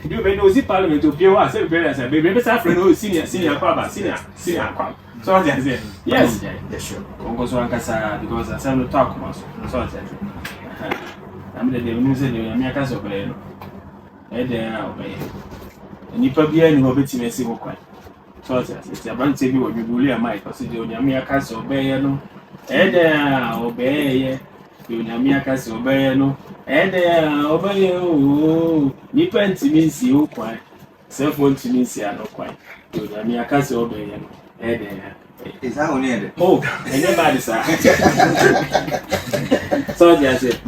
You may know the parliament to pay us, every as a baby, but I friend who senior crab, senior crab. So I said, yes, sure. Because one casa because I said no talk much. So I said, I'm the music in America's obey. And then I'll obey. And you probably any hobbit in a civil coin. So I said, it's a brand table or you bully a mic, because you America's obey. No, and then I'll obey. You America's obey. No. And obey you, Nippon to me, see you quite. Cell phone to me, see I no quite. You America's obey. And is that only it? oh, and nobody, sir. So I said,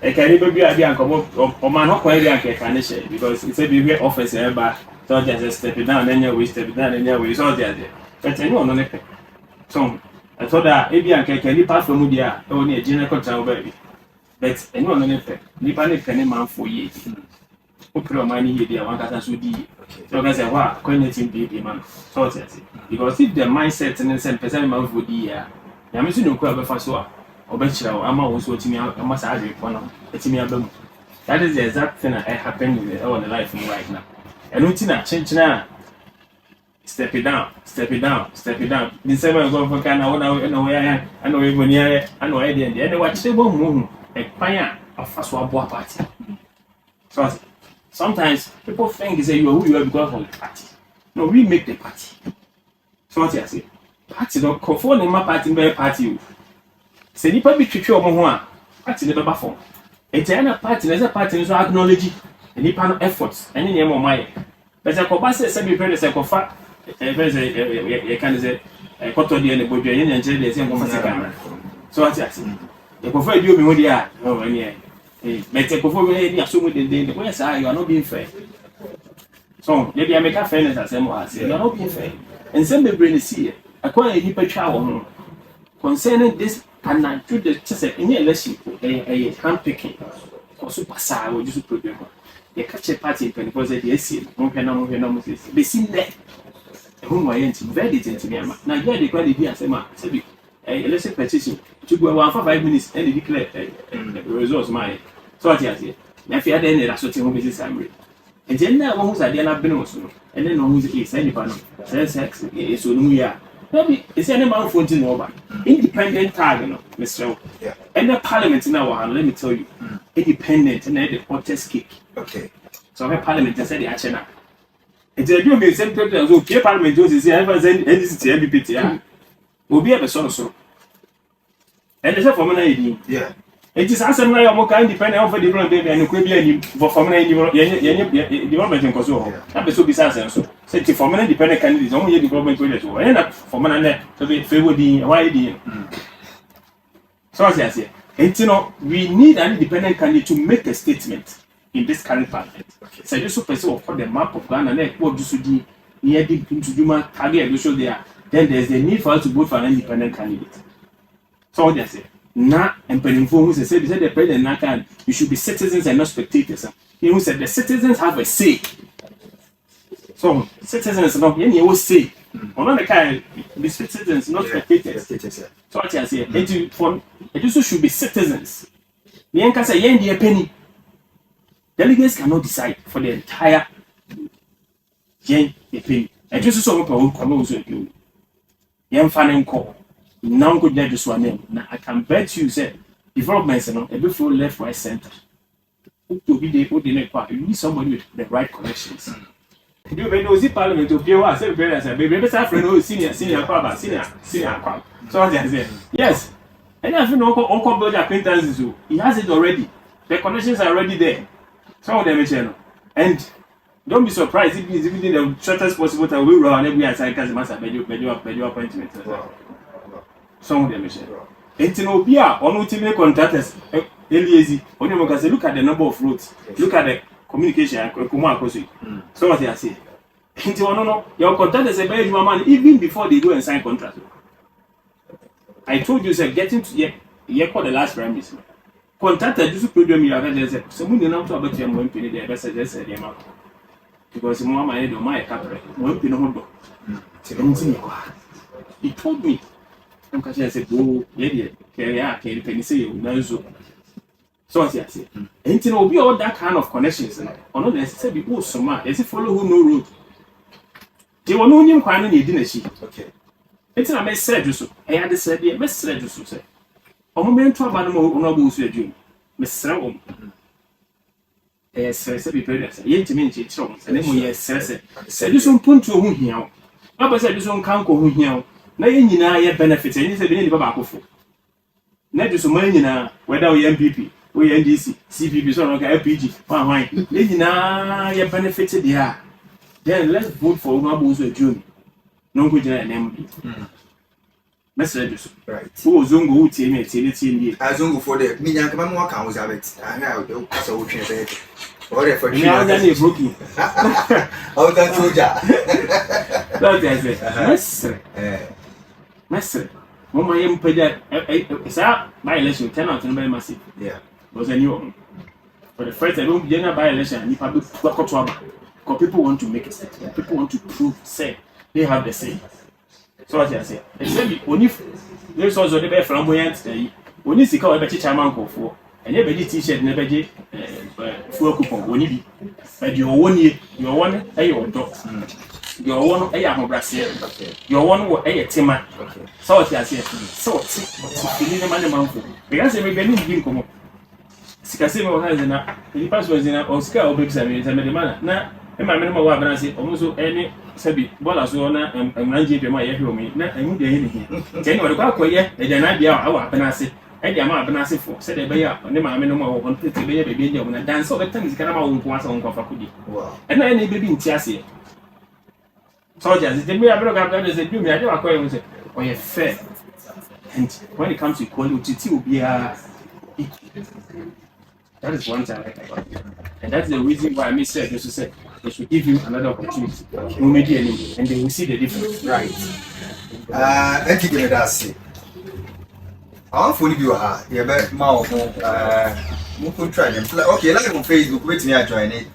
I can't even be a uncle or man, not quite a carnation because it's a big office ever. So I just step it down, and you step it down, and you so there. But I know on the so I thought that maybe I can pass from Mudia only a general control baby. But I know on the effect, Nippon penny man for ye. Open money here, one can so deep. So I said, wow, cognitive baby man. So I said, because if the mindset and then percent man for the year, I'm missing no crab for so. Or better, I'm always watching out. I must have one. It's me a boom. That is the exact thing that happened in the life right now. And routine a change now. Step it down, step it down, step it down. The same way I go for Canada, I know where I know even here, I know where the end. Watch the boom, a fire of first one party. So sometimes people think say you are who you are because of the party. No, we make the party. So what I say? Party don't conform in my party by party. Say you probably treat you on party never perform. It's a party, there's a party so acknowledge and you pan efforts and in your mind. But I could say semi friends, I could fact. You can say, I got to the end of the day and tell the same conversation. So what I say? You prefer you me with the eye. Oh, yeah. But I prefer you assume with the day. Where's I? You are not being fair. So maybe I make a fairness as I say, you are not being fair. And some people in the sea, I call a hipper child concerning this. And I do the just in your election, a hand picking or super sour, or just program. You catch a party because they see, no can be seen there. Whom I ain't very to me. Now, yeah, they call it here as a man, a election petition to go on for 5 minutes and declare the results. My so I say, if you had any that's what you want to say. And then now, one who's at the end of the and then one who's is anybody, sex is so new. Maybe it's any man for to know about independent target, Mr. Yeah. And the parliament now, let me tell you, independent and the hottest kick. Okay. So the parliament said the action. It's a new same people as okay, parliament is ever send any MPT. Will be a son so. And it's a formula. Yeah. It is answer now more kind dependent on the different baby and could be for formula development in Kosovo. That is so bizarre. So, say for many dependent candidates, only development with it. And up for man to be favored the YD. So, as I say, and you know, we need an independent candidate to make a statement in this current parliament. So, you super so for the map of Ghana, and what you should do near the human target, you show there. Then there's the need for us to vote for an independent candidate. So, what I say. Na and who said the president Nakan, you should be citizens and not spectators. He who said the citizens have a say. So citizens not any will say. On the kind be citizens, not spectators. So what I say, it also should be citizens. The anchor say yen the penny. Delegates cannot decide for the entire yen the penny. And just so come also yen fanning call. Now go there just one name. Now I can bet you say developments a before left, right, center. To be the you need somebody with the right connections. You may know the parliament to pay us every as a baby. Better friend senior crab, senior crab. So what I say, yes. And I feel Uncle Brother acquaintances he has it already. The connections are already there. Some of them channel. And don't be surprised if it's even the shortest possible time we run every aside because master medio appointment. Some of them mission. And to know, on ultimate contractors, lazy. Only one can say, look at the number of roads, look at the communication. So what I say, and you know, your contractors say, buy your money even before they go and sign contract. I told you, sir, getting to here called the last prime minister. Contractor just program you have someone you know about your money penny there, that's the amount. Because Mama had on my capital, one penny hold. He told me. I said, go, yeah, penny say you know so. So what you say? And you know, be all that kind of connections. Or not necessarily be so much. As if follow who no road. They were no new kind of dinner sheet. Okay. It's a message so. I had said a message so say. O moment to about no Owusu Aduomi. Miss Ram. Yes, I be prepared. Yet to mean it. And then we said this one point to whom here. Papa said this one can't go whom here. Na nyina ye benefit any say be ni baba akofo na de so man nyina whether we MPP we NDC CPP so no ka LPG wan hwan nyina ye benefit there then let's vote for Owusu Aduomi no go jina enem message right wo zongo wo tie me tie azongo for the me nyanka ma mo kan wo zabet aha o ka so wo twen be or the for me I was broken how that soldier that's Master, Mama Yam Pedia, by election, cannot be massive. Yeah, was a new one. For the first, I don't get by election, and because people want to make a statement, people want to prove, say, they have the same. So, what I say, only there's also the best flamboyant, when you see call a better chairman for, and every t shirt never get full coupon, when you be, but your one year, your one, your dog. Your one Brazil, your one Tima. So what I say, so the man, because everybody didn't come up. Sikasimo has enough. The pass was in a Oscar or Big Sammy, and the man. Now, and my minimum one, I say almost any Sabi, Bolasona, and Ranji, my me. Not a good day. Then what about Koya, and then I be our Benassi, and the amount of Benassi for, said a bear, and then my minimum one pretty baby, when I dance over things, can have once on Kofakudi. And then any baby in Tiasi. Soldiers, they may have brought up as a do me. I don't acquire with it. Or you're fair. And when it comes to equality, it will be a. That is one time. And that's the reason why I said, just to say, they should give you another opportunity. No media anymore. And they will see the difference. Right. NTK, that's it. I'm fully view her. You're better, mouth. Try them. Okay, like on Facebook, wait me, I join it.